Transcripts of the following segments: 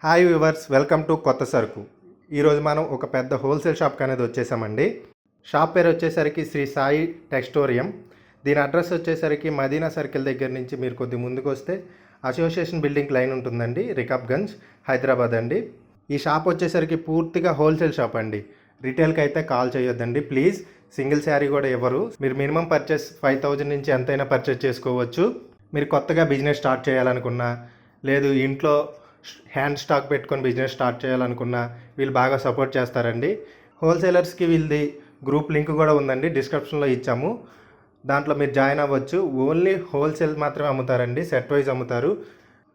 Hi viewers, welcome to కొత్త సరుకు. ఈరోజు మనం ఒక పెద్ద హోల్సేల్ షాప్కి అనేది వచ్చేసామండి. షాప్ పేరు వచ్చేసరికి శ్రీ సాయి టెక్స్టోరియం. దీని అడ్రస్ వచ్చేసరికి మదీనా సర్కిల్ దగ్గర నుంచి మీరు కొద్ది ముందుకు వస్తే అసోసియేషన్ బిల్డింగ్ లైన్ ఉంటుందండి, రికబ్గంజ్, హైదరాబాద్ అండి. ఈ షాప్ వచ్చేసరికి పూర్తిగా హోల్సేల్ షాప్ అండి. రిటైల్కి అయితే కాల్ చేయొద్దండి ప్లీజ్. సింగిల్ శారీ కూడా ఇవ్వరు. మీరు మినిమం పర్చేస్ 5000 నుంచి ఎంతైనా పర్చేస్ చేసుకోవచ్చు. మీరు కొత్తగా బిజినెస్ స్టార్ట్ చేయాలనుకున్నా, లేదు ఇంట్లో హ్యాండ్ స్టాక్ పెట్టుకొని బిజినెస్ స్టార్ట్ చేయాలనుకున్నా వీళ్ళు బాగా సపోర్ట్ చేస్తారండి. హోల్సేలర్స్కి వీళ్ళది గ్రూప్ లింక్ కూడా ఉందండి, డిస్క్రిప్షన్లో ఇచ్చాము. దాంట్లో మీరు జాయిన్ అవ్వచ్చు. ఓన్లీ హోల్సేల్ మాత్రమే అమ్ముతారండి, సెట్ వైజ్ అమ్ముతారు.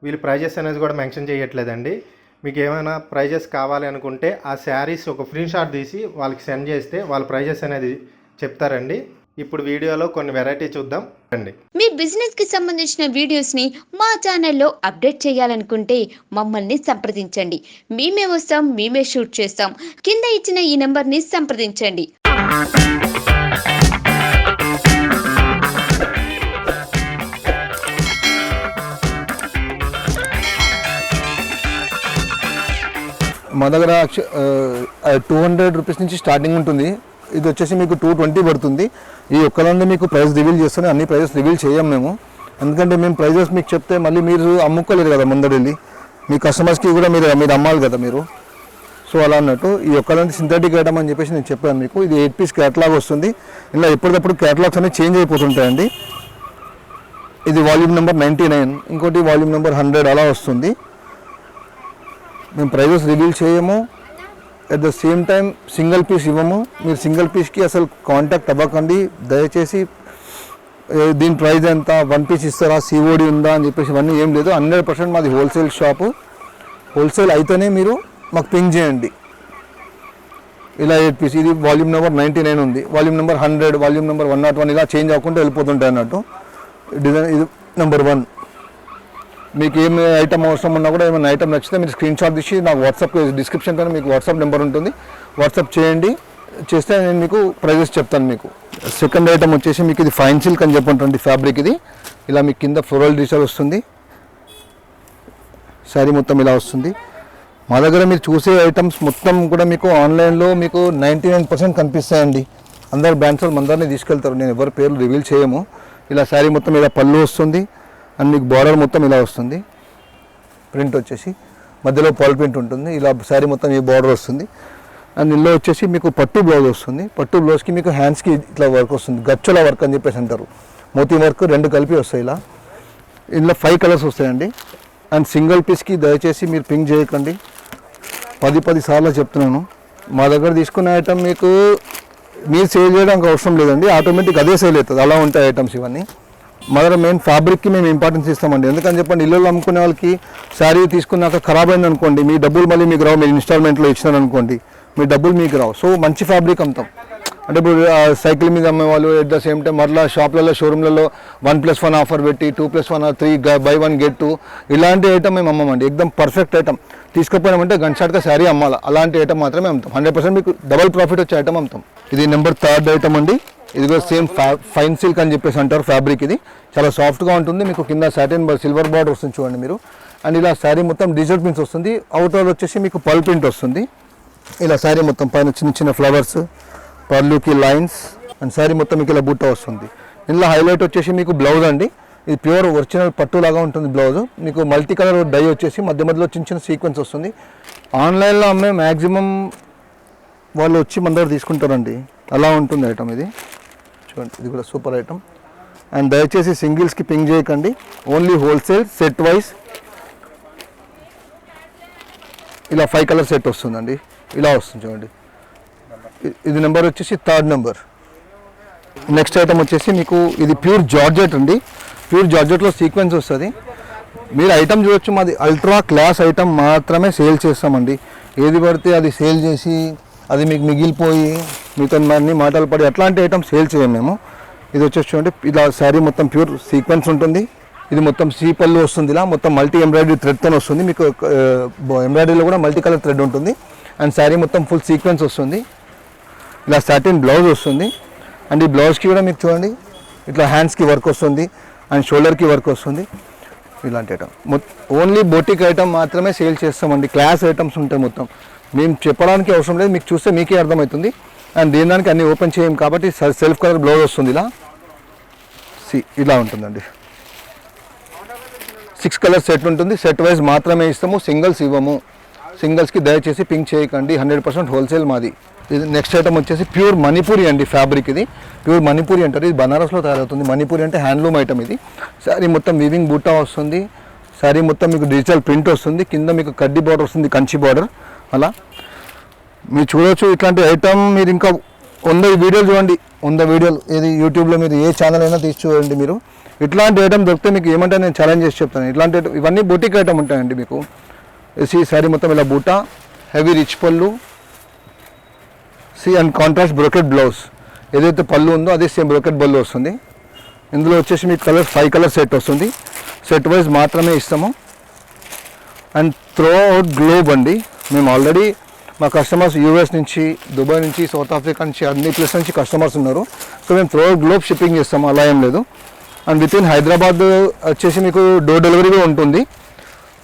వీళ్ళు ప్రైజెస్ అనేది కూడా మెన్షన్ చేయట్లేదండి. మీకు ఏమైనా ప్రైజెస్ కావాలి అనుకుంటే ఆ శారీస్ ఒక స్క్రీన్ షాట్ తీసి వాళ్ళకి సెండ్ చేస్తే వాళ్ళ ప్రైజెస్ అనేది చెప్తారండి. ఇప్పుడు వీడియోలో కొన్ని వెరైటీ చూద్దాం రండి. మీ బిజినెస్ కి సంబంధించిన వీడియోస్ ని మా ఛానల్లో అప్డేట్ చేయాలనుకుంటే మమ్మల్ని సంప్రదించండి. మేమే వస్తాం, మేమే షూట్ చేస్తాం. కింద ఇచ్చిన ఈ నెంబర్ ని సంప్రదించండి. మా దగ్గర 200 రూపీస్ నుంచి స్టార్టింగ్ ఉంటుంది. ఇది వచ్చేసి మీకు 220 పడుతుంది. ఈ ఒక్కదాన్ని మీకు ప్రైస్ రివీల్ చేస్తాను. అన్ని ప్రైజెస్ రివీల్ చేయం మేము, ఎందుకంటే మేము ప్రైజెస్ మీకు చెప్తే మళ్ళీ మీరు అమ్ముకోలేరు కదా ముందరెళ్ళి. మీ కస్టమర్స్కి కూడా మీరు అమ్మాలి కదా మీరు. సో అలా అన్నట్టు ఈ ఒక్కదాన్ని సింథటిక్ ఐటమ్ అని చెప్పేసి నేను చెప్పాను మీకు. ఇది 8 పీస్ క్యాటలాగ్ వస్తుంది. ఇలా ఎప్పటికప్పుడు క్యాటలాగ్స్ అనేవి చేంజ్ అయిపోతుంటాయండి. ఇది వాల్యూమ్ నెంబర్ 99, ఇంకోటి వాల్యూమ్ నెంబర్ 100 అలా వస్తుంది. మేము ప్రైజెస్ రివీల్ చేయము. At the same time single piece ఇవ్వము. మీరు సింగిల్ పీస్కి అసలు కాంటాక్ట్ అవ్వకండి దయచేసి. దీని ప్రైస్ ఎంత, 1 పీస్ ఇస్తారా, సిఓడి ఉందా అని చెప్పేసి ఇవన్నీ ఏం లేదు. 100% మాది హోల్సేల్ షాపు. హోల్సేల్ అయితేనే మీరు మాకు పింగ్ చేయండి. ఇలా 8 పీస్. ఇది వాల్యూమ్ నెంబర్ 99 ఉంది, వాల్యూమ్ నెంబర్ 100, వాల్యూమ్ నెంబర్ 101 ఇలా చేంజ్ అవ్వకుండా వెళ్ళిపోతుంటాయి అన్నట్టు. డిజైన్ ఇది నెంబర్ 1. మీకు ఏమి ఐటమ్ అవసరం ఉన్నా కూడా ఏమైనా ఐటమ్ నచ్చితే మీరు స్క్రీన్ షాట్ తీసి నాకు వాట్సాప్ డిస్క్రిప్షన్లో మీకు వాట్సాప్ నెంబర్ ఉంటుంది, వాట్సాప్ చేయండి. చేస్తే నేను మీకు ప్రైజెస్ చెప్తాను మీకు. సెకండ్ ఐటమ్ వచ్చేసి మీకు ఇది ఫైన్ సిల్క్ అని చెప్పండి ఫ్యాబ్రిక్. ఇది ఇలా మీకు కింద ఫ్లోరల్ డిజైన్ వస్తుంది. శారీ మొత్తం ఇలా వస్తుంది. మా దగ్గర మీరు చూసే ఐటమ్స్ మొత్తం కూడా మీకు ఆన్లైన్లో మీకు 99% కనిపిస్తాయండి. అందరు బ్రాండ్స్ వాళ్ళు అందరినీ తీసుకెళ్తారు. నేను ఎవరి పేర్లు రివీల్ చేయము. ఇలా శారీ మొత్తం ఇలా పళ్ళు వస్తుంది అండ్ మీకు బార్డర్ మొత్తం ఇలా వస్తుంది. ప్రింట్ వచ్చేసి మధ్యలో పాల్ ప్రింట్ ఉంటుంది. ఇలా శారీ మొత్తం ఈ బార్డర్ వస్తుంది. అండ్ ఇందులో వచ్చేసి మీకు పట్టు బ్లౌజ్ వస్తుంది. పట్టు బ్లౌజ్కి మీకు హ్యాండ్స్కి ఇట్లా వర్క్ వస్తుంది, గచ్చుల వర్క్ అని చెప్పేసి అంటారు. మోతీ వర్క్ 2 కలిపి వస్తాయి. ఇలా ఇందులో 5 కలర్స్ వస్తాయండి. అండ్ సింగిల్ పీస్కి దయచేసి మీరు పింక్ చేయకండి. 10 సార్లు చెప్తున్నాను. మా దగ్గర తీసుకునే ఐటమ్ మీకు మీరు సేల్ చేయడానికి అవసరం లేదండి, ఆటోమేటిక్ అదే సేల్ అవుతుంది. అలా ఉంటాయి ఐటమ్స్ ఇవన్నీ. మా దగ్గర మెయిన్ ఫ్యాబ్రిక్కి మేము ఇంపార్టెన్స్ ఇస్తామండి. ఎందుకని చెప్పండి, ఇల్లు అమ్ముకునే వాళ్ళకి శారీ తీసుకున్నాక ఖరాబ్ అయింది అనుకోండి, మీ డబ్బులు మళ్ళీ మీకు రావు. మీరు ఇన్స్టాల్మెంట్లో ఇచ్చినారు అనుకోండి, మీ డబ్బులు మీకు రావు. సో మంచి ఫ్యాబ్రిక్ అమ్ముతాం. అంటే ఇప్పుడు సైకిల్ మీద అమ్మేవాళ్ళు ఎట్ ద సేమ్ టైం మరలా షాప్లలో షోరూమ్లలో 1+1 ఆఫర్ పెట్టి 2+1 or 3 buy 1 get 2 ఇలాంటి ఐటమ్ మేము అమ్మమండి. ఎక్దమ్ పర్ఫెక్ట్ ఐటమ్. తీసుకుపోయినామంటే గన్షాట్గా శారీ అమ్మాలి. అలాంటి ఐటమ్ మాత్రమే అమ్ముతాం. 100% మీకు డబల్ ప్రాఫిట్ వచ్చే ఐటమ్ అమ్ముతాం. ఇది నెంబర్ 3rd ఐటమ్ అండి. ఇది కూడా సేమ్ ఫైన్ సిల్క్ అని చెప్పేసి అంటారు ఫ్యాబ్రిక్. ఇది చాలా సాఫ్ట్గా ఉంటుంది. మీకు కింద సాటిన్ సిల్వర్ బార్డర్ వస్తుంది చూడండి మీరు. అండ్ ఇలా శారీ మొత్తం డిజిటల్ ప్రింట్స్ వస్తుంది. అవుటర్ వచ్చేసి మీకు పల్ ప్రింట్ వస్తుంది. ఇలా శారీ మొత్తం పైన చిన్న చిన్న ఫ్లవర్స్, పర్లుకి లైన్స్, అండ్ శారీ మొత్తం మీకు ఇలా బుట్ట వస్తుంది. ఇందులో హైలైట్ వచ్చేసి మీకు బ్లౌజ్ అండి. ఇది ప్యూర్ ఒరిజినల్ పట్టు లాగా ఉంటుంది బ్లౌజ్. మీకు మల్టీ కలర్ డై వచ్చేసి మధ్యలో చిన్న చిన్న సీక్వెన్స్ వస్తుంది. ఆన్లైన్లో అమ్మే మ్యాక్సిమం వాళ్ళు వచ్చి మన దగ్గర తీసుకుంటారండి. అలా ఉంటుంది ఐటమ్. ఇది చూడండి, ఇది కూడా సూపర్ ఐటమ్. అండ్ దయచేసి సింగిల్స్కి పింక్ చేయకండి, ఓన్లీ హోల్సేల్ సెట్ వైజ్. ఇలా 5 కలర్ సెట్ వస్తుందండి. ఇలా వస్తుంది చూడండి. ఇది నెంబర్ వచ్చేసి 3rd నెంబర్. నెక్స్ట్ ఐటమ్ వచ్చేసి మీకు ఇది ప్యూర్ జార్జెట్ అండి. ప్యూర్ జార్జెట్లో సీక్వెన్స్ వస్తుంది. మీరు ఐటమ్ చూడొచ్చు, మాది అల్ట్రా క్లాస్ ఐటమ్ మాత్రమే సేల్ చేస్తామండి. ఏది పడితే అది సేల్ చేసి అది మీకు మిగిలిపోయి మీతో అన్ని మాటలు పడి అట్లాంటి ఐటమ్ సేల్ చేయం మేము. ఇది వచ్చేసి చూడండి, ఇలా శారీ మొత్తం ప్యూర్ సీక్వెన్స్ ఉంటుంది. ఇది మొత్తం పళ్ళు వస్తుంది. ఇలా మొత్తం మల్టీ ఎంబ్రాయిడరీ థ్రెడ్తో వస్తుంది. మీకు ఎంబ్రాయిడరీలో కూడా మల్టీ కలర్ థ్రెడ్ ఉంటుంది. అండ్ శారీ మొత్తం ఫుల్ సీక్వెన్స్ వస్తుంది. ఇలా సాటిన్ బ్లౌజ్ వస్తుంది. అండ్ ఈ బ్లౌజ్కి కూడా మీకు చూడండి ఇట్లా హ్యాండ్స్కి వర్క్ వస్తుంది అండ్ షోల్డర్కి వర్క్ వస్తుంది. ఇలాంటి ఐటమ్ ఓన్లీ బొటిక్ ఐటమ్ మాత్రమే సేల్ చేస్తామండి. క్లాస్ ఐటమ్స్ ఉంటాయి మొత్తం. మేము చెప్పడానికి అవసరం లేదు, మీకు చూస్తే మీకే అర్థమవుతుంది. అండ్ దీనికి అన్ని ఓపెన్ చేయం కాబట్టి సెల్ఫ్ కలర్ బ్లౌజ్ వస్తుంది. ఇలా ఉంటుందండి. 6 కలర్ సెట్ ఉంటుంది. సెట్ వైజ్ మాత్రమే ఇస్తాము, సింగిల్స్ ఇవ్వము. సింగిల్స్కి దయచేసి పింక్ చేయకండి. 100% హోల్సేల్ మాది. ఇది నెక్స్ట్ ఐటమ్ వచ్చేసి ప్యూర్ మణిపూరి అండి. ఫ్యాబ్రిక్ ఇది ప్యూర్ మణిపూరి అంటారు. ఇది బనారస్లో తయారవుతుంది. మణిపూరి అంటే హ్యాండ్లూమ్ ఐటమ్. ఇది శారీ మొత్తం వీవింగ్ బూటా వస్తుంది. శారీ మొత్తం మీకు డిజిటల్ ప్రింట్ వస్తుంది. కింద మీకు కడ్డీ బార్డర్ వస్తుంది, కంచి బార్డర్. అలా మీరు చూడవచ్చు. ఇట్లాంటి ఐటమ్ మీరు ఇంకా 100 వీడియోలు చూడండి, 100 వీడియోలు. ఇది యూట్యూబ్లో మీరు ఏ ఛానల్ అయినా తీసి చూడండి. మీరు ఇట్లాంటి ఐటమ్ దొరికితే మీకు ఏమంటే నేను ఛాలెంజ్ చేసి చెప్తాను. ఇట్లాంటి ఇవన్నీ బొటిక్ ఐటమ్ ఉంటాయండి మీకు. ఈ శారీ మొత్తం ఇలా బూటా, హెవీ రిచ్ పళ్ళు, అండ్ కాంట్రాస్ట్ బ్రోకెట్ బ్లౌజ్. ఏదైతే పళ్ళు ఉందో అదే సేమ్ బ్రోకెట్ పళ్ళు వస్తుంది. ఇందులో వచ్చేసి మీకు 5 కలర్ సెట్ వస్తుంది. సెట్ వైజ్ మాత్రమే ఇస్తాము. అండ్ త్రో అవుట్ గ్లోబ్ అండి. మేము ఆల్రెడీ మా కస్టమర్స్ యూఎస్ నుంచి, దుబాయ్ నుంచి, సౌత్ ఆఫ్రికా నుంచి, అన్ని ప్లేస్ నుంచి కస్టమర్స్ ఉన్నారు. సో మేము త్రో అవుట్ గ్లోబ్ షిప్పింగ్ చేస్తాము, అలా ఏం లేదు. అండ్ విత్ ఇన్ హైదరాబాద్ వచ్చేసి మీకు డోర్ డెలివరీ కూడా ఉంటుంది.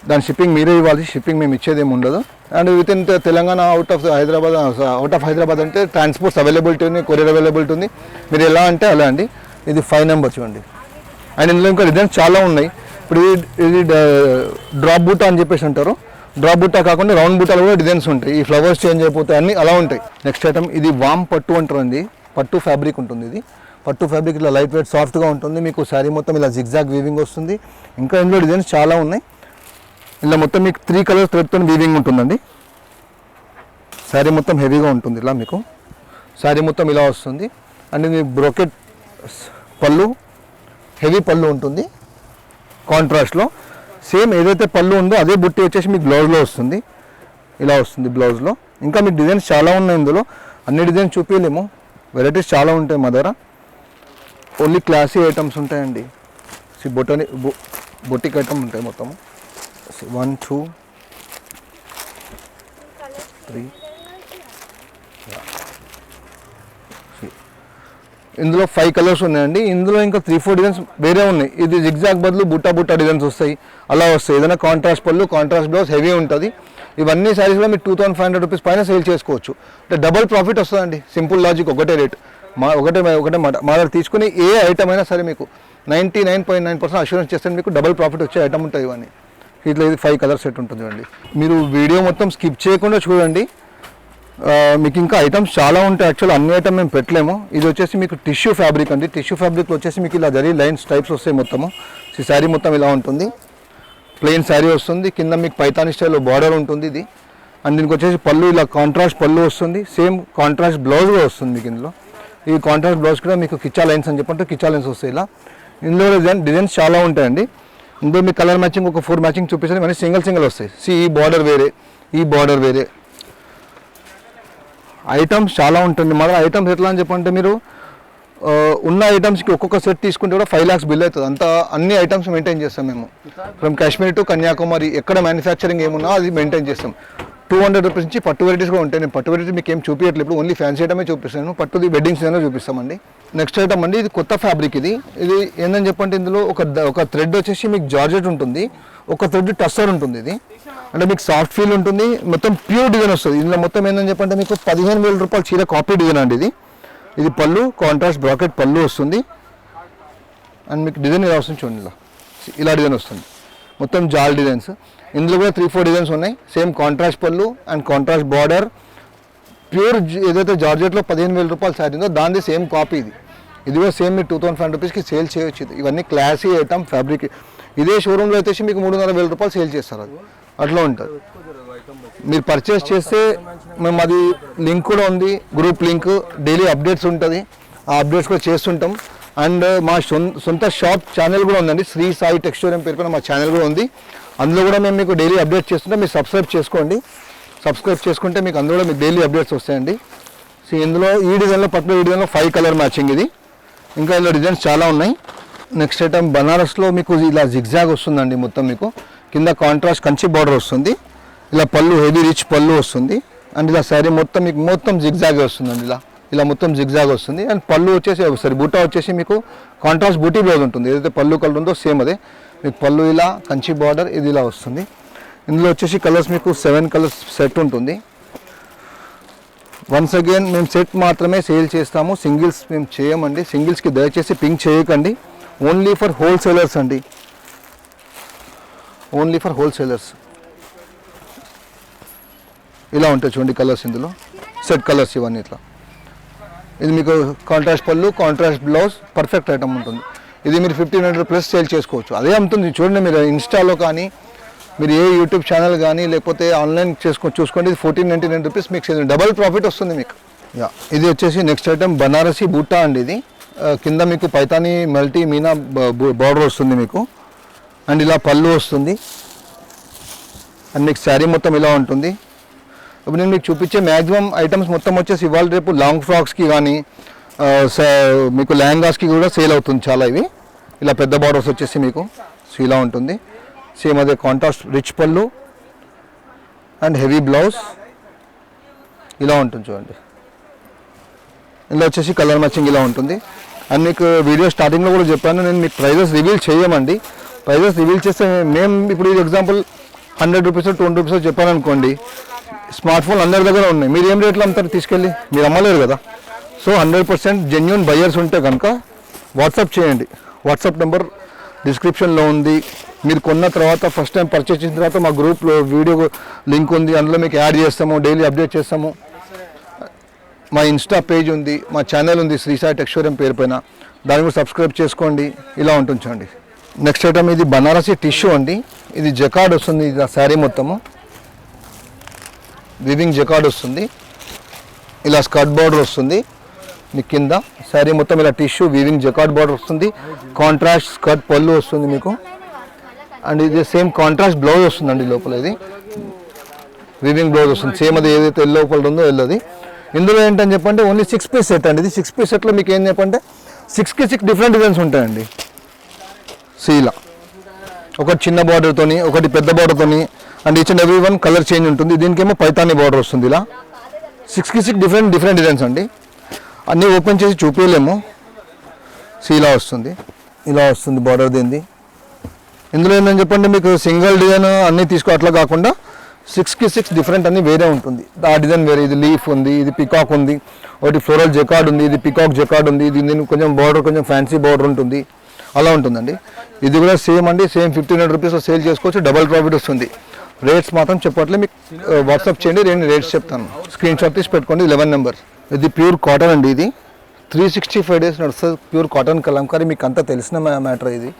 దాని షిప్పింగ్ మీరే ఇవ్వాలి, షిప్పింగ్ మేము ఇచ్చేది ఏమి ఉండదు. And with in Telangana out of Hyderabad అంటే ట్రాన్స్పోర్ట్స్ అవైలబిలిటీ ఉంది, కొరియర్ అవైలబిలిటీ ఉంది. మీరు ఎలా అంటే అలా అండి. ఇది 5 నెంబర్ చూడండి. అండ్ ఇందులో ఇంకా డిజైన్స్ చాలా ఉన్నాయి. ఇప్పుడు ఇది డ్రాప్ బూటా అని చెప్పేసి అంటారు. డ్రాప్ బూటా కాకుండా రౌండ్ బూటాలు కూడా డిజైన్స్ ఉంటాయి. ఈ ఫ్లవర్స్ చేంజ్ అయిపోతాయి, అన్నీ అలా ఉంటాయి. నెక్స్ట్ ఐటమ్ ఇది వామ్ పట్టు అంటారండి. పట్టు ఫ్యాబ్రిక్ ఉంటుంది. ఇది పట్టు ఫ్యాబ్రిక్ ఇలా లైట్ వెయిట్ సాఫ్ట్గా ఉంటుంది. మీకు శారీ మొత్తం ఇలా జిగ్జాగ్ వీవింగ్ వస్తుంది. ఇంకా ఇందులో డిజైన్స్ చాలా ఉన్నాయి. ఇలా మొత్తం మీకు 3 కలర్స్ థ్రెడ్తో వీవింగ్ ఉంటుందండి. శారీ మొత్తం హెవీగా ఉంటుంది. ఇలా మీకు శారీ మొత్తం ఇలా వస్తుంది. అండ్ ఇది బ్రోకెట్ పళ్ళు, హెవీ పళ్ళు ఉంటుంది కాంట్రాస్ట్లో. సేమ్ ఏదైతే పళ్ళు ఉందో అదే బుట్టి వచ్చేసి మీకు బ్లౌజ్లో వస్తుంది. ఇలా వస్తుంది బ్లౌజ్లో. ఇంకా మీకు డిజైన్స్ చాలా ఉన్నాయి. ఇందులో అన్ని డిజైన్స్ చూపించలేము, వెరైటీస్ చాలా ఉంటాయి మా దగ్గర. ఓన్లీ క్లాసీ ఐటమ్స్ ఉంటాయండి. బొటిక్ ఐటమ్ ఉంటాయి మొత్తము. 1 2 3. ఇందులో 5 కలర్స్ ఉన్నాయండి. ఇందులో ఇంకా 3-4 డిజైన్స్ వేరే ఉన్నాయి. ఇది జిగ్జాగ్ బదులు బుట్టా డిజైన్స్ వస్తాయి, అలా వస్తాయి. ఏదైనా కాంట్రాస్ట్ పళ్ళు, కాంట్రాస్ట్ బ్లౌజ్, హెవీ ఉంటుంది. ఇవన్నీ శారీస్ కూడా మీరు 2500 రూపీస్ పైన సేల్ చేసుకోవచ్చు. అంటే డబల్ ప్రాఫిట్ వస్తుందండి. సింపుల్ లాజిక్, ఒకటే రేట్. ఒకటే మాట. మా దగ్గర తీసుకుని ఏ ఐటమ్ అయినా సరే మీకు 99.9% అష్యూరెన్స్ చేస్తే మీకు డబల్ ప్రాఫిట్ వచ్చే ఐటమ్ ఉంటుంది. ఇవన్నీ ఇట్లా ఇది 5 కలర్ సెట్ ఉంటుంది అండి. మీరు వీడియో మొత్తం స్కిప్ చేయకుండా చూడండి. మీకు ఇంకా ఐటమ్స్ చాలా ఉంటాయి. యాక్చువల్ అన్ని ఐటమ్ మేము పెట్టలేము. ఇది వచ్చేసి మీకు టిష్యూ ఫ్యాబ్రిక్ అండి. టిష్యూ ఫ్యాబ్రిక్లో వచ్చేసి మీకు ఇలా జరీ లైన్స్ టైప్స్ వస్తాయి మొత్తము. ఈ శారీ మొత్తం ఇలా ఉంటుంది. ప్లెయిన్ శారీ వస్తుంది. కింద మీకు పైతాని స్టైల్లో బార్డర్ ఉంటుంది ఇది. అండ్ దీనికి వచ్చేసి పళ్ళు ఇలా కాంట్రాస్ట్ పళ్ళు వస్తుంది. సేమ్ కాంట్రాస్ట్ బ్లౌజ్ కూడా వస్తుంది మీకు ఇందులో. ఈ కాంట్రాస్ట్ బ్లౌజ్ కూడా మీకు కిచ్చా లైన్స్ అని చెప్పంటే కిచ్చా లైన్స్ వస్తాయి ఇలా. ఇందులో డిజైన్స్ చాలా ఉంటాయండి. ఇందులో మీకు కలర్ మ్యాచింగ్ ఒక 4 మ్యాచింగ్ చూపిస్తాను. ఇవన్నీ సింగిల్ వస్తాయి. ఈ బార్డర్ వేరే, ఈ బార్డర్ వేరే. ఐటమ్స్ చాలా ఉంటుంది. మన ఐటమ్స్ ఎట్లా అని చెప్పంటే మీరు ఉన్న ఐటమ్స్కి ఒక్కొక్క సెట్ తీసుకుంటే కూడా 5 lakhs బిల్ అవుతుంది. అంతా అన్ని ఐటమ్స్ మెయింటైన్ చేస్తాం మేము. ఫ్రమ్ కాశ్మీర్ టు కన్యాకుమారి ఎక్కడ మ్యానుఫ్యాక్చరింగ్ ఏమున్నా అది మెయింటైన్ చేస్తాం. 200 రూపీస్ నుంచి పట్టు వెరైటీస్ కూడా ఉంటాయి. నేను పట్టు వెరైటీ మీకు ఏం చూపించట్లేదు, ఓన్లీ ఫ్యాన్సీ ఐటమే చూపిస్తాను. పట్టుది వెడ్డింగ్ సీజన్లో చూపిస్తామండి. నెక్స్ట్ ఐటమ్ అండి, ఇది కొత్త ఫ్యాబ్రిక్. ఇది ఏంటని చెప్పంటే ఇందులో ఒక థ్రెడ్ వచ్చేసి మీకు జార్జెట్ ఉంటుంది, ఒక థ్రెడ్ టస్సర్ ఉంటుంది. ఇది అంటే మీకు సాఫ్ట్ ఫీల్ ఉంటుంది. మొత్తం ప్యూర్ డిజైన్ వస్తుంది. ఇందులో మొత్తం ఏంటని చెప్పంటే మీకు 15,000 రూపాయల చీర కాపీ డిజైన్ అండి. ఇది పళ్ళు, కాంట్రాస్ట్ బ్రాకెట్ పళ్ళు వస్తుంది. అండ్ మీకు డిజైన్ ఇలా వస్తుంది చూడండి. ఇలా డిజైన్ వస్తుంది. మొత్తం జాల్ డిజైన్స్. ఇందులో కూడా 3-4 డిజైన్స్ ఉన్నాయి. సేమ్ కాంట్రాస్ట్ పళ్ళు అండ్ కాంట్రాస్ట్ బార్డర్. ప్యూర్ ఏదైతే జార్జెట్లో 15,000 రూపాయల శారీ ఉందో దాని సేమ్ కాపీ ఇది. ఇది కూడా సేమ్ మీరు 2,500 రూపీస్కి సేల్ చేయొచ్చు. ఇవన్నీ క్లాసీ ఐటమ్ ఫ్యాబ్రిక్. ఇదే షోరూంలో అయితే మీకు 3,500 రూపాయలు సేల్ చేస్తారు. అది అట్లా ఉంటుంది. మీరు పర్చేస్ చేస్తే మేము అది లింక్ కూడా ఉంది, గ్రూప్ లింక్. డైలీ అప్డేట్స్ ఉంటుంది, ఆ అప్డేట్స్ కూడా చేస్తుంటాం. అండ్ మా సొంత షాప్ ఛానల్ కూడా ఉందండి. శ్రీ సాయి టెక్స్టోరియం పేరు పైన మా ఛానల్ కూడా ఉంది. అందులో కూడా మేము మీకు డైలీ అప్డేట్ చేస్తుంటే మీరు సబ్స్క్రైబ్ చేసుకోండి. సబ్స్క్రైబ్ చేసుకుంటే మీకు అందులో మీకు డైలీ అప్డేట్స్ వస్తాయండి. సో ఇందులో ఈ డిజైన్లో పర్టికులర్ ఈ డిజైన్లో 5 కలర్ మ్యాచింగ్ ఇది. ఇంకా ఇందులో డిజైన్స్ చాలా ఉన్నాయి. నెక్స్ట్ ఐటమ్ బనారస్లో మీకు ఇలా జిగ్జాగ్ వస్తుందండి. మొత్తం మీకు కింద కాంట్రాస్ట్ కంచి బార్డర్ వస్తుంది. ఇలా పళ్ళు హెవీ రిచ్ పళ్ళు వస్తుంది. అండ్ ఇలా శారీ మొత్తం మీకు మొత్తం జిగ్జాగ్ వస్తుందండి. ఇలా మొత్తం జిగ్జాగ్ వస్తుంది. అండ్ పళ్ళు వచ్చేసి బూటా వచ్చేసి మీకు కాంట్రాస్ట్ బూటీ బ్లౌజ్ ఉంటుంది. ఏదైతే పళ్ళు కలర్ ఉందో సేమ్ అదే. మీకు పళ్ళు ఇలా కంచి బార్డర్ ఇది ఇలా వస్తుంది. ఇందులో వచ్చేసి కలర్స్ మీకు 7 కలర్స్ సెట్ ఉంటుంది. వన్స్ అగైన్ మేము సెట్ మాత్రమే సేల్ చేస్తాము, సింగిల్స్ మేము చేయమండి. సింగిల్స్కి దయచేసి పింక్ చేయకండి. ఓన్లీ ఫర్ హోల్సేలర్స్ అండి, ఓన్లీ ఫర్ హోల్సేలర్స్. ఇలా ఉంటాయి చూడండి కలర్స్, ఇందులో సెట్ కలర్స్ ఇవన్నీ ఇట్లా. ఇది మీకు కాంట్రాస్ట్ పళ్ళు, కాంట్రాస్ట్ బ్లౌజ్, పర్ఫెక్ట్ ఐటమ్ ఉంటుంది. ఇది మీరు 1500 ప్లస్ సేల్ చేసుకోవచ్చు. అదే అమ్ముతుంది చూడండి. మీరు ఇన్స్టాలో కానీ మీరు ఏ యూట్యూబ్ ఛానల్ కానీ లేకపోతే ఆన్లైన్ చూసుకోండి. ఇది 1499 రూపీస్ మీకు డబల్ ప్రాఫిట్ వస్తుంది మీకు. యా, ఇది వచ్చేసి నెక్స్ట్ ఐటమ్ బనారసి బూటా అండి. ఇది కింద మీకు పైతాని మల్టీ మీనా బార్డర్ వస్తుంది మీకు, అండ్ ఇలా పళ్ళు వస్తుంది, అండ్ మీకు శారీ మొత్తం ఇలా ఉంటుంది. ఇప్పుడు నేను మీకు చూపించే మ్యాక్సిమం ఐటమ్స్ మొత్తం వచ్చేసి ఇవాళ రేపు లాంగ్ ఫ్రాక్స్కి కానీ మీకు లెహంగాస్కి కూడా సేల్ అవుతుంది చాలా. ఇవి ఇలా పెద్ద బార్డర్స్ వచ్చేసి మీకు ఇలా ఉంటుంది. సేమ్ అదే కాంట్రాస్ట్ రిచ్ పళ్ళు అండ్ హెవీ బ్లౌజ్ ఇలా ఉంటుంది చూడండి. ఇందులో వచ్చేసి కలర్ మ్యాచింగ్ ఇలా ఉంటుంది. అండ్ మీకు వీడియో స్టార్టింగ్లో కూడా చెప్పాను, నేను మీకు ప్రైజెస్ రివీల్ చేయమండి. ప్రైజెస్ రివీల్ చేస్తే మేము ఇప్పుడు ఎగ్జాంపుల్ 100 రూపీస్ 20 రూపీస్ చెప్పాను అనుకోండి, స్మార్ట్ ఫోన్ అందరి దగ్గర ఉన్నాయి. మీరు ఏం రేట్లో అమ్ముతారు తీసుకెళ్ళి? మీరు అమ్మలేరు కదా. సో 100% జెన్యూన్ బయర్స్ ఉంటే కనుక వాట్సాప్ చేయండి. వాట్సాప్ నెంబర్ డిస్క్రిప్షన్లో ఉంది. మీరు కొన్న తర్వాత ఫస్ట్ టైం పర్చేస్ చేసిన తర్వాత మా గ్రూప్లో వీడియో లింక్ ఉంది, అందులో మీకు యాడ్ చేస్తాము, డైలీ అప్డేట్ చేస్తాము. మా ఇన్స్టా పేజ్ ఉంది, మా ఛానల్ ఉంది శ్రీ సాయి టెక్స్టోరియం పేరు పైన, దాన్ని కూడా సబ్స్క్రైబ్ చేసుకోండి. ఇలా ఉంటుంది చూడండి. నెక్స్ట్ ఐటమ్ ఇది బనారసి టిష్యూ అండి. ఇది జకార్డ్ వస్తుంది, ఇది శారీ మొత్తము వివింగ్ జకార్డ్ వస్తుంది. ఇలా స్కర్ట్ బార్డర్ వస్తుంది మీకు కింద, శారీ మొత్తం ఇలా టిష్యూ వీవింగ్ జకార్డ్ బార్డర్ వస్తుంది. కాంట్రాస్ట్ స్కర్ట్ పళ్ళు వస్తుంది మీకు, అండ్ ఇది సేమ్ కాంట్రాస్ట్ బ్లౌజ్ వస్తుందండి. లోపల ఇది వీవింగ్ బ్లౌజ్ వస్తుంది, సేమ్ అది ఏదైతే ఎల్లో కలర్ ఉందో ఎల్లోది. ఇందులో ఏంటని చెప్పంటే ఓన్లీ 6 పీస్ సెట్ అండి. ఇది 6 పీస్ సెట్లో మీకు ఏం చెప్పంటే 6కి 6 డిఫరెంట్ డిజైన్స్ ఉంటాయండి. ఇలా ఒకటి చిన్న బార్డర్తోని, ఒకటి పెద్ద బార్డర్తోని, and each and every one colour change ఉంటుంది. దీనికేమో పైతాని బార్డర్ వస్తుంది. ఇలా 6కి 6 డిఫరెంట్ డిజైన్స్ అండి. అన్నీ ఓపెన్ చేసి చూపించలేము. ఇలా వస్తుంది, ఇలా వస్తుంది బార్డర్ దీనిది. ఇందులో ఏంటని చెప్పండి మీకు సింగిల్ డిజైన్ అన్నీ తీసుకో అట్లా కాకుండా 6కి 6 డిఫరెంట్ అన్నీ వేరే ఉంటుంది. ఆ డిజైన్ వేరే, ఇది లీఫ్ ఉంది, ఇది పికాక్ ఉంది, ఒకటి ఫ్లోరల్ జకార్డ్ ఉంది, ఇది పికాక్ జకార్డ్ ఉంది, ఇది కొంచెం బార్డర్ కొంచెం ఫ్యాన్సీ బార్డర్ ఉంటుంది, అలా ఉంటుందండి. ఇది కూడా సేమ్ అండి, సేమ్ 1500 రూపీస్ సేల్ చేసుకోవచ్చు, డబల్ ప్రాఫిట్ వస్తుంది. రేట్స్ మాత్రం చెప్పట్లే, మీకు వాట్సాప్ చేయండి, నేను రేట్స్ చెప్తాను. స్క్రీన్ షాట్ తీసి పెట్టుకోండి. 11 నెంబర్. ఇది ప్యూర్ కాటన్ అండి. ఇది 365 డేస్ నడుస్తుంది. ప్యూర్ కాటన్ కలంకారీ, మీకు అంతా తెలిసిన మ్యాటర్. ఇది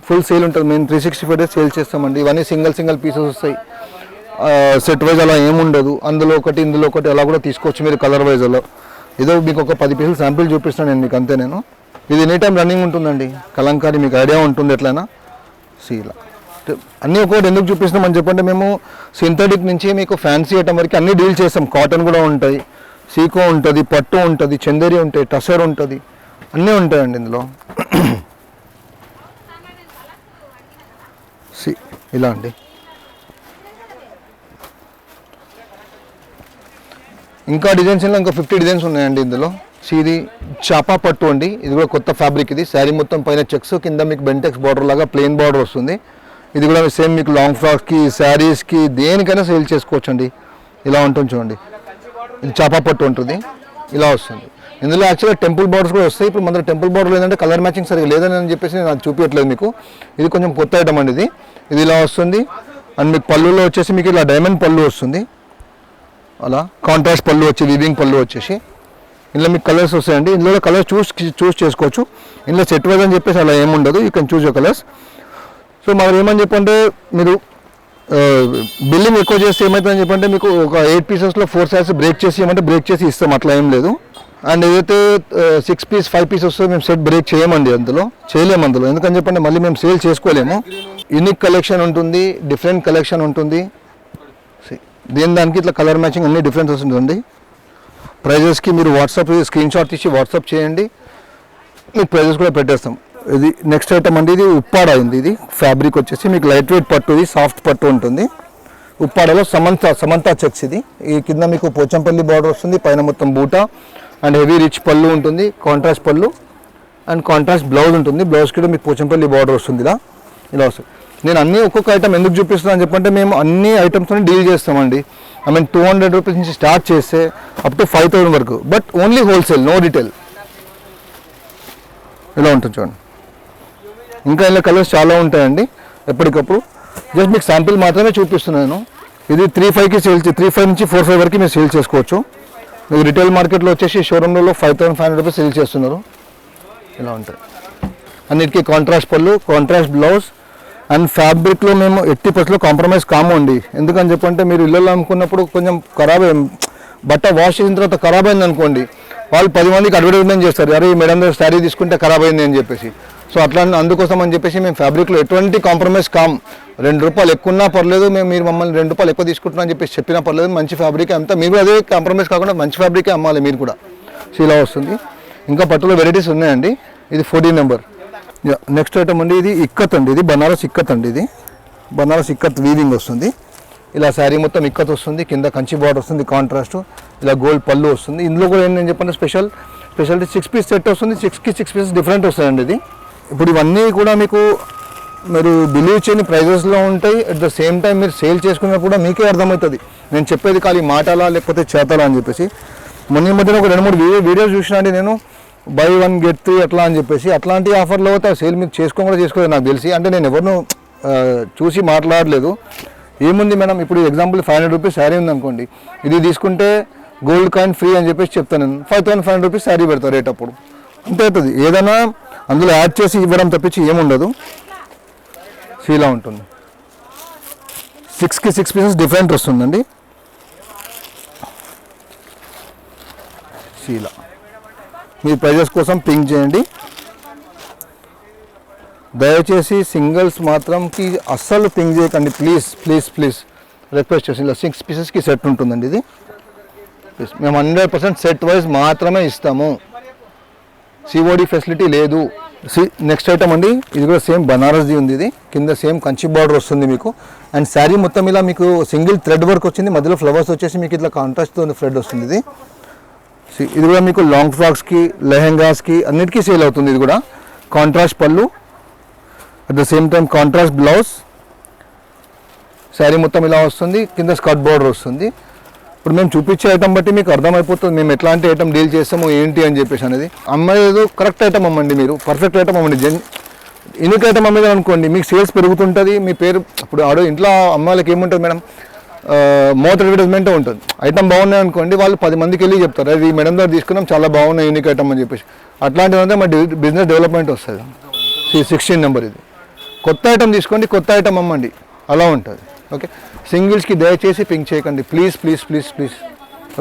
ఫుల్ సేల్ ఉంటుంది. మేము 365 డేస్ సేల్ చేస్తామండి. ఇవన్నీ సింగిల్ పీసెస్ వస్తాయి, సెట్ వైజ్ అలా ఏముండదు. అందులో ఒకటి ఇందులో ఒకటి అలా కూడా తీసుకోవచ్చు మీరు కలర్ వైజ్లో. ఏదో మీకు ఒక 10 పీసులు శాంపిల్ చూపిస్తాను నేను మీకు, అంతే. నేను ఇది ఎనీ టైం రన్నింగ్ ఉంటుందండి కలంకారీ, మీకు ఐడియా ఉంటుంది ఎట్లయినా. ఇలా అన్నీ ఒకటి ఎందుకు చూపిస్తున్నామని చెప్పంటే మేము సింథటిక్ నుంచి మీకు ఫ్యాన్సీ ఐటమ్ వరకు అన్నీ డీల్ చేస్తాం. కాటన్ కూడా ఉంటాయి, సీకో ఉంటుంది, పట్టు ఉంటుంది, చందేరి ఉంటాయి, టసర్ ఉంటుంది, అన్నీ ఉంటాయండి ఇందులో. ఇలా అండి. ఇంకా డిజైన్స్ ఇంకా 50 డిజైన్స్ ఉన్నాయండి ఇందులో. ఇది చాపా పట్టు అండి. ఇది కూడా కొత్త ఫ్యాబ్రిక్. ఇది శారీ మొత్తం పైన చెక్స్, కింద మీకు బెంటెక్స్ బార్డర్ లాగా ప్లెయిన్ బార్డర్ వస్తుంది. ఇది కూడా సేమ్ మీకు లాంగ్ ఫ్రాక్స్కి, శారీస్కి, దేనికైనా సేల్ చేసుకోవచ్చు అండి. ఇలా ఉంటుంది చూడండి. ఇది చాపా పట్టు ఉంటుంది, ఇలా వస్తుంది. ఇందులో యాక్చువల్గా టెంపుల్ బార్డర్స్ కూడా వస్తాయి. ఇప్పుడు మన టెంపుల్ బార్డర్ ఏంటంటే కలర్ మ్యాచింగ్ సరిగా లేదని చెప్పేసి నేను అది చూపించట్లేదు మీకు. ఇది కొంచెం కొత్త ఐటమ్ అండి. ఇది ఇలా వస్తుంది. అండ్ మీకు పళ్ళులో వచ్చేసి మీకు ఇలా డైమండ్ పళ్ళు వస్తుంది, అలా కాంట్రాస్ట్ పళ్ళు వచ్చి వీవింగ్ పళ్ళు వచ్చేసి ఇందులో మీకు కలర్స్ వస్తాయండి. ఇందులో కలర్స్ చూస్ చేసుకోవచ్చు. ఇందులో సెట్ వైజ్ అని చెప్పేసి అలా ఏముండదు, you can choose your colours. So మరి ఏమని చెప్పంటే మీరు బిల్లింగ్ ఎక్కువ చేస్తే ఏమవుతుందని చెప్పంటే మీకు ఒక 8 పీసెస్లో 4 సైడ్స్ బ్రేక్ చేసి ఏమంటే బ్రేక్ చేసి ఇస్తాం, అట్లా ఏం లేదు. అండ్ ఏదైతే 6 పీస్ 5 పీస్ వస్తే మేము సెట్ బ్రేక్ చేయమండి, అందులో చేయలేము. అందులో ఎందుకని చెప్పంటే మళ్ళీ మేము సేల్ చేసుకోలేము. యూనిక్ కలెక్షన్ ఉంటుంది, డిఫరెంట్ కలెక్షన్ ఉంటుంది. దానికి ఇట్లా కలర్ మ్యాచింగ్ అన్ని డిఫరెన్సెస్ ఉంటుంది. ప్రైజెస్కి మీరు వాట్సాప్ స్క్రీన్ షాట్ తీసి వాట్సాప్ చేయండి, మీకు ప్రైజెస్ కూడా పెట్టేస్తాం. ఇది నెక్స్ట్ ఐటమ్ అండి. ఇది ఉప్పాడ అయింది. ఇది ఫ్యాబ్రిక్ వచ్చేసి మీకు లైట్ వెయిట్ పట్టు, ఇది సాఫ్ట్ పట్టు ఉంటుంది. ఉప్పాడలో సమంత చెక్స్. ఇది ఈ కింద మీకు పోచంపల్లి బార్డర్ వస్తుంది, పైన మొత్తం బూటా అండ్ హెవీ రిచ్ పళ్ళు ఉంటుంది, కాంట్రాస్ట్ పళ్ళు అండ్ కాంట్రాస్ట్ బ్లౌజ్ ఉంటుంది. బ్లౌజ్ కూడా మీకు పోచంపల్లి బార్డర్ వస్తుంది ఇలా. ఇలా వస్తుంది. నేను అన్ని ఒక్కొక్క ఐటమ్ ఎందుకు చూపిస్తున్నాను అని చెప్పంటే మేము అన్ని ఐటమ్స్ని డీల్ చేస్తామండి. ఐ మీన్ 200 రూపీస్ నుంచి స్టార్ట్ చేస్తే అప్ టు 5000 వరకు, but only wholesale, no retail. ఇలా ఉంటుంది చూడండి. ఇంకా ఇలా కలర్స్ చాలా ఉంటాయండి ఎప్పటికప్పుడు. జస్ట్ మీకు శాంపిల్ మాత్రమే చూపిస్తున్నాను. ఇది 3,500కి సేల్, 3,500 నుంచి 4,500 వరకు మీరు సేల్ చేసుకోవచ్చు. మీకు రిటైల్ మార్కెట్లో వచ్చేసి షోరూంలో 5,500 రూపీస్ సేల్ చేస్తున్నారు. ఇలా ఉంటాయి. అన్నిటికీ కాంట్రాస్ట్ పళ్ళు, కాంట్రాస్ట్ బ్లౌజ్ అండ్ ఫ్యాబ్రిక్లో మేము 80% కాంప్రమైజ్ కామండి. ఎందుకని చెప్పంటే మీరు ఇళ్ళలో అమ్ముకున్నప్పుడు కొంచెం ఖరాబ్ బట్ట వాష్ చేసిన తర్వాత ఖరాబ్ అయింది అనుకోండి, వాళ్ళు 10 మందికి అడ్వర్టైజ్మెంట్ చేస్తారు, అరే ఈ మేడం దగ్గర శారీ తీసుకుంటే ఖరాబ్ అయింది అని చెప్పేసి. సో అట్లా అందుకోసం అని చెప్పేసి మేము ఫ్యాబ్రిక్లో ఎటువంటి కాంప్రమైజ్ కామ్. 2 రూపాయలు ఎక్కువ ఉన్నా పర్లేదు, మీరు మమ్మల్ని 2 రూపాయలు ఎక్కువ తీసుకుంటున్నా అని చెప్పేసి చెప్పినా పర్లేదు, మంచి ఫ్యాబ్రిక్ అంతా మీరు అదే కాంప్రమైజ్ కాకుండా మంచి ఫ్యాబ్రికే అమ్మాలి మీరు కూడా. సో ఇలా వస్తుంది. ఇంకా పట్టులో వెరైటీస్ ఉన్నాయండి. ఇది 14 నెంబర్. నెక్స్ట్ ఐటమ్ అండి, ఇది ఇక్కత్ అండి. ఇది బనారస్ ఇక్కత్ అండి. ఇది బనారస్ ఇక్కత్ వీవింగ్ వస్తుంది. ఇలా శారీ మొత్తం ఇక్కత్ వస్తుంది, కింద కంచి బార్డర్ వస్తుంది, కాంట్రాస్ట్ ఇలా గోల్డ్ పళ్ళు వస్తుంది. ఇందులో కూడా ఏంటని చెప్పండి స్పెషాలిటీ 6 పీస్ సెట్ వస్తుంది. 6కి 6 పీసెస్ డిఫరెంట్ వస్తాయండి. ఇది ఇప్పుడు ఇవన్నీ కూడా మీకు మీరు బిలీవ్ చేయని ప్రైజెస్లో ఉంటాయి. అట్ ద సేమ్ టైం మీరు సేల్ చేసుకున్నప్పుడు కూడా మీకే అర్థమవుతుంది నేను చెప్పేది ఖాళీ మాటలా లేకపోతే చేతలా అని చెప్పేసి. మొన్న మధ్యన ఒక 2-3 వీడియోస్ చూసినా అండి నేను, buy 1 get 3 అట్లా అని చెప్పేసి. అట్లాంటి ఆఫర్లో అయితే సేల్ మీరు చేసుకోలేదు నాకు తెలిసి. అంటే నేను ఎవరినూ చూసి మాట్లాడలేదు. ఏముంది మేడం, ఇప్పుడు ఎగ్జాంపుల్ 500 రూపీస్ శారీ ఉందనుకోండి, ఇది తీసుకుంటే గోల్డ్ కాయిన్ ఫ్రీ అని చెప్పేసి చెప్తాను నేను. 5,500 రూపీస్ శారీ పెడతారు రేట్. అప్పుడు అంతే అవుతుంది. ఏదైనా అందులో యాడ్ చేసి ఇవ్వడం తప్పించి ఏముండదు. ఇలా ఉంటుంది. 6కి 6 పీసెస్ డిఫరెంట్ వస్తుందండి. ఇలా మీ ప్రైజెస్ కోసం పింక్ చేయండి. దయచేసి సింగిల్స్ మాత్రంకి అస్సలు పింక్ చేయకండి ప్లీజ్ ప్లీజ్ ప్లీజ్, రిక్వెస్ట్ చేసి. ఇలా 6 పీసెస్కి సెట్ ఉంటుందండి. ఇది మేము 100% సెట్ వైజ్ మాత్రమే ఇస్తాము, సిఓడి ఫెసిలిటీ లేదు. నెక్స్ట్ ఐటమ్ అండి, ఇది కూడా సేమ్ బనారస్ది ఉంది. ఇది కింద సేమ్ కంచి బార్డర్ వస్తుంది మీకు. అండ్ శారీ మొత్తం ఇలా మీకు సింగిల్ థ్రెడ్ వర్క్ వచ్చింది, మధ్యలో ఫ్లవర్స్ వచ్చేసి మీకు ఇట్లా కాంట్రాస్ట్తో థ్రెడ్ వస్తుంది. ఇది కూడా మీకు లాంగ్ ఫ్రాక్స్కి, లెహెంగాస్కి అన్నిటికీ సేల్ అవుతుంది. ఇది కూడా కాంట్రాస్ట్ పళ్ళు, at the same time contrast blouse. Sari మొత్తం ఇలా వస్తుంది, కింద స్కర్ట్ బార్డర్ వస్తుంది. ఇప్పుడు మేము చూపించే ఐటమ్ బట్టి మీకు అర్థమైపోతుంది మేము ఎట్లాంటి ఐటమ్ డీల్ చేస్తామో ఏంటి అని చెప్పేసి అనేది. అమ్మేది కరెక్ట్ ఐటమ్ అమ్మండి, మీరు పర్ఫెక్ట్ ఐటమ్ అమ్మండి. యూనిక్ ఐటమ్ అమ్మేది అనుకోండి మీకు సేల్స్ పెరుగుతుంటుంది, మీ పేరు. ఇప్పుడు ఆడో ఇంట్లో అమ్మాయిలకి ఏముంటుంది మేడం, మౌత్ అడ్వర్టైజ్మెంట్ ఉంటుంది. ఐటమ్ బాగున్నాయి అనుకోండి, వాళ్ళు 10 మందికి వెళ్ళి చెప్తారు, అది ఈ మేడం దగ్గర తీసుకున్నాం చాలా బాగున్నాయి యూనిక్ ఐటమ్ అని చెప్పేసి. అట్లాంటివంటే మా బిజినెస్ డెవలప్మెంట్ వస్తుంది. 16 నెంబర్. ఇది కొత్త ఐటమ్ తీసుకోండి, కొత్త ఐటమ్ అమ్మండి, అలా ఉంటుంది. ఓకే, సింగిల్స్కి దయచేసి పింక్ చేయకండి please please please please.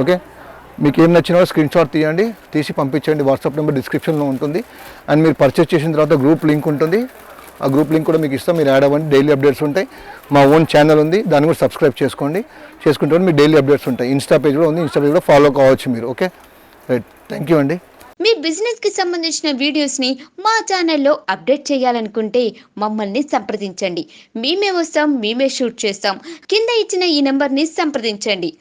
Okay, మీకు ఏం నచ్చినా స్క్రీన్ షాట్ తీయండి, తీసి పంపించండి. వాట్సాప్ నెంబర్ డిస్క్రిప్షన్లో ఉంటుంది. అండ్ మీరు పర్చేస్ చేసిన తర్వాత గ్రూప్ లింక్ ఉంటుంది, ఆ గ్రూప్ లింక్ కూడా మీకు ఇస్తాం, మీరు యాడ్ అవ్వండి. డైలీ అప్డేట్స్ ఉంటాయి. మా ఓన్ ఛానల్ ఉంది, దాన్ని కూడా సబ్స్క్రైబ్ చేసుకుంటే మీకు డైలీ అప్డేట్స్ ఉంటాయి. ఇన్స్టా పేజ్ కూడా ఉంది, ఇన్స్టా పేజ్ కూడా ఫాలో కావచ్చు మీరు. ఓకే రైట్, థ్యాంక్ యూ అండి. మీ బిజినెస్ కి సంబంధించిన వీడియోస్ ని మా ఛానల్లో అప్డేట్ చేయాలనుకుంటే మమ్మల్ని సంప్రదించండి. మేమే వస్తాం, మేమే షూట్ చేస్తాం. కింద ఇచ్చిన ఈ నెంబర్ ని సంప్రదించండి.